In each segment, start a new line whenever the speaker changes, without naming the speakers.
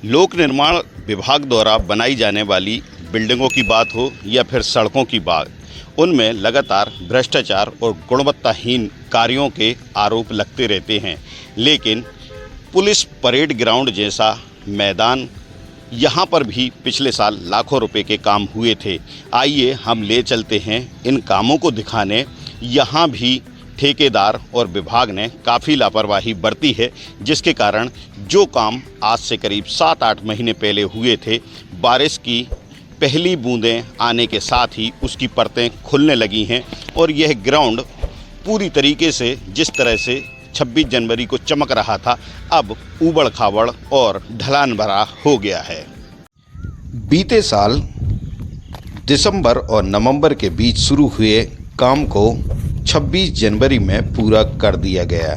लोक निर्माण विभाग द्वारा बनाई जाने वाली बिल्डिंगों की बात हो या फिर सड़कों की बात, उनमें लगातार भ्रष्टाचार और गुणवत्ताहीन कार्यों के आरोप लगते रहते हैं। लेकिन पुलिस परेड ग्राउंड जैसा मैदान, यहाँ पर भी पिछले साल लाखों रुपए के काम हुए थे। आइए हम ले चलते हैं इन कामों को दिखाने। यहाँ भी ठेकेदार और विभाग ने काफ़ी लापरवाही बरती है, जिसके कारण जो काम आज से करीब 7-8 महीने पहले हुए थे, बारिश की पहली बूंदें आने के साथ ही उसकी परतें खुलने लगी हैं और यह ग्राउंड पूरी तरीके से जिस तरह से 26 जनवरी को चमक रहा था, अब ऊबड़ खाबड़ और ढलान भरा हो गया है। बीते साल दिसंबर और नवंबर के बीच शुरू हुए काम को 26 जनवरी में पूरा कर दिया गया।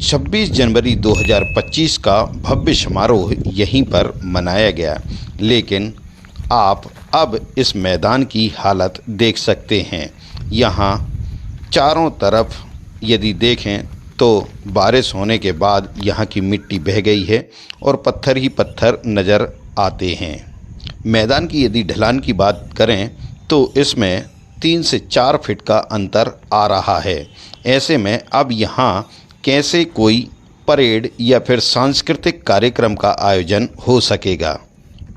26 जनवरी 2025 का भव्य समारोह यहीं पर मनाया गया। लेकिन आप अब इस मैदान की हालत देख सकते हैं। यहाँ चारों तरफ यदि देखें तो बारिश होने के बाद यहाँ की मिट्टी बह गई है और पत्थर ही पत्थर नज़र आते हैं। मैदान की यदि ढलान की बात करें तो इसमें 3 से 4 फीट का अंतर आ रहा है। ऐसे में अब यहाँ कैसे कोई परेड या फिर सांस्कृतिक कार्यक्रम का आयोजन हो सकेगा।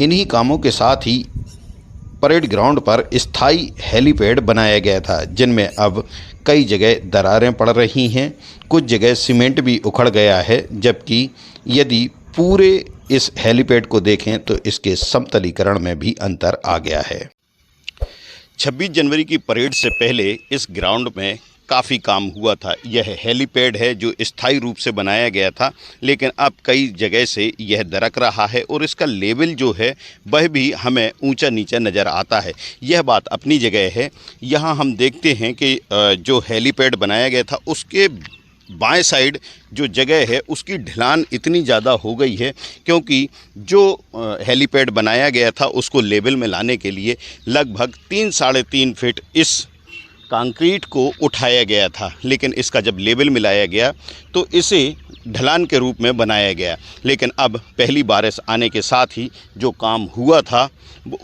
इन्हीं कामों के साथ ही परेड ग्राउंड पर स्थायी हेलीपैड बनाया गया था, जिनमें अब कई जगह दरारें पड़ रही हैं, कुछ जगह सीमेंट भी उखड़ गया है। जबकि यदि पूरे इस हेलीपैड को देखें तो इसके समतलीकरण में भी अंतर आ गया है। 26 जनवरी की परेड से पहले इस ग्राउंड में काफ़ी काम हुआ था। यह हेलीपैड है जो स्थायी रूप से बनाया गया था, लेकिन अब कई जगह से यह दरक रहा है और इसका लेवल जो है वह भी हमें ऊंचा नीचा नज़र आता है। यह बात अपनी जगह है। यहाँ हम देखते हैं कि जो हेलीपैड बनाया गया था उसके बाएं साइड जो जगह है उसकी ढलान इतनी ज़्यादा हो गई है, क्योंकि जो हेलीपैड बनाया गया था उसको लेवल में लाने के लिए लगभग 3-3.5 फीट इस कंक्रीट को उठाया गया था। लेकिन इसका जब लेवल मिलाया गया तो इसे ढलान के रूप में बनाया गया। लेकिन अब पहली बारिश आने के साथ ही जो काम हुआ था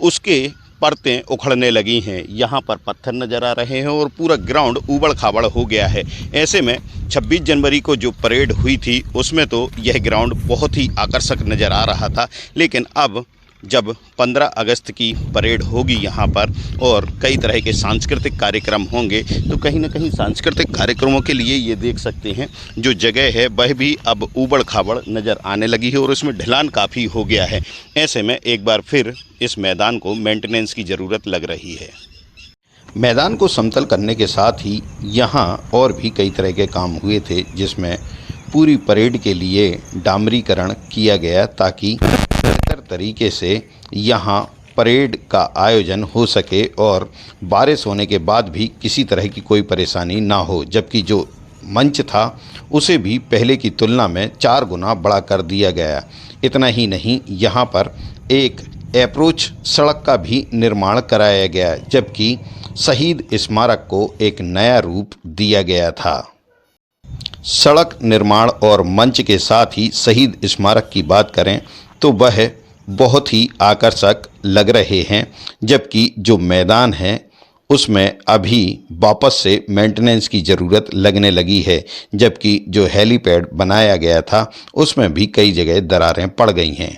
उसके परतें उखड़ने लगी हैं। यहाँ पर पत्थर नज़र आ रहे हैं और पूरा ग्राउंड ऊबड़ खाबड़ हो गया है। ऐसे में 26 जनवरी को जो परेड हुई थी उसमें तो यह ग्राउंड बहुत ही आकर्षक नज़र आ रहा था। लेकिन अब जब 15 अगस्त की परेड होगी यहाँ पर और कई तरह के सांस्कृतिक कार्यक्रम होंगे, तो कहीं ना कहीं सांस्कृतिक कार्यक्रमों के लिए ये देख सकते हैं जो जगह है वह भी अब ऊबड़ खाबड़ नज़र आने लगी है और उसमें ढलान काफ़ी हो गया है। ऐसे में एक बार फिर इस मैदान को मेंटेनेंस की ज़रूरत लग रही है। मैदान को समतल करने के साथ ही यहाँ और भी कई तरह के काम हुए थे, जिसमें पूरी परेड के लिए डामरीकरण किया गया ताकि बेहतर तरीके से यहाँ परेड का आयोजन हो सके और बारिश होने के बाद भी किसी तरह की कोई परेशानी ना हो। जबकि जो मंच था उसे भी पहले की तुलना में 4 गुना बड़ा कर दिया गया। इतना ही नहीं, यहाँ पर एक अप्रोच सड़क का भी निर्माण कराया गया, जबकि शहीद स्मारक को एक नया रूप दिया गया था। सड़क निर्माण और मंच के साथ ही शहीद स्मारक की बात करें तो वह बहुत ही आकर्षक लग रहे हैं। जबकि जो मैदान है उसमें अभी वापस से मेंटेनेंस की ज़रूरत लगने लगी है। जबकि जो हेलीपैड बनाया गया था उसमें भी कई जगह दरारें पड़ गई हैं।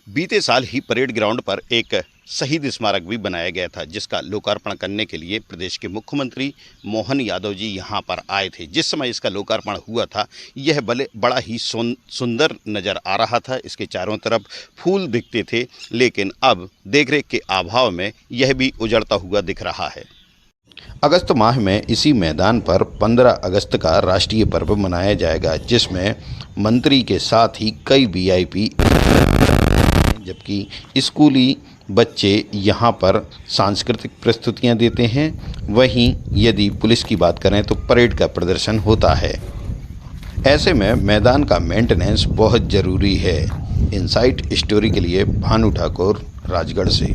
बीते साल ही परेड ग्राउंड पर एक शहीद स्मारक भी बनाया गया था, जिसका लोकार्पण करने के लिए प्रदेश के मुख्यमंत्री मोहन यादव जी यहां पर आए थे। जिस समय इसका लोकार्पण हुआ था यह बड़ा ही सुंदर नज़र आ रहा था। इसके चारों तरफ फूल दिखते थे, लेकिन अब देखरेख के अभाव में यह भी उजड़ता हुआ दिख रहा है। अगस्त माह में इसी मैदान पर 15 अगस्त का राष्ट्रीय पर्व मनाया जाएगा, जिसमें मंत्री के साथ ही कई VIP, जबकि स्कूली बच्चे यहाँ पर सांस्कृतिक प्रस्तुतियाँ देते हैं। वहीं यदि पुलिस की बात करें तो परेड का प्रदर्शन होता है। ऐसे में मैदान का मेंटेनेंस बहुत ज़रूरी है। इनसाइट स्टोरी के लिए भानु ठाकुर, राजगढ़ से।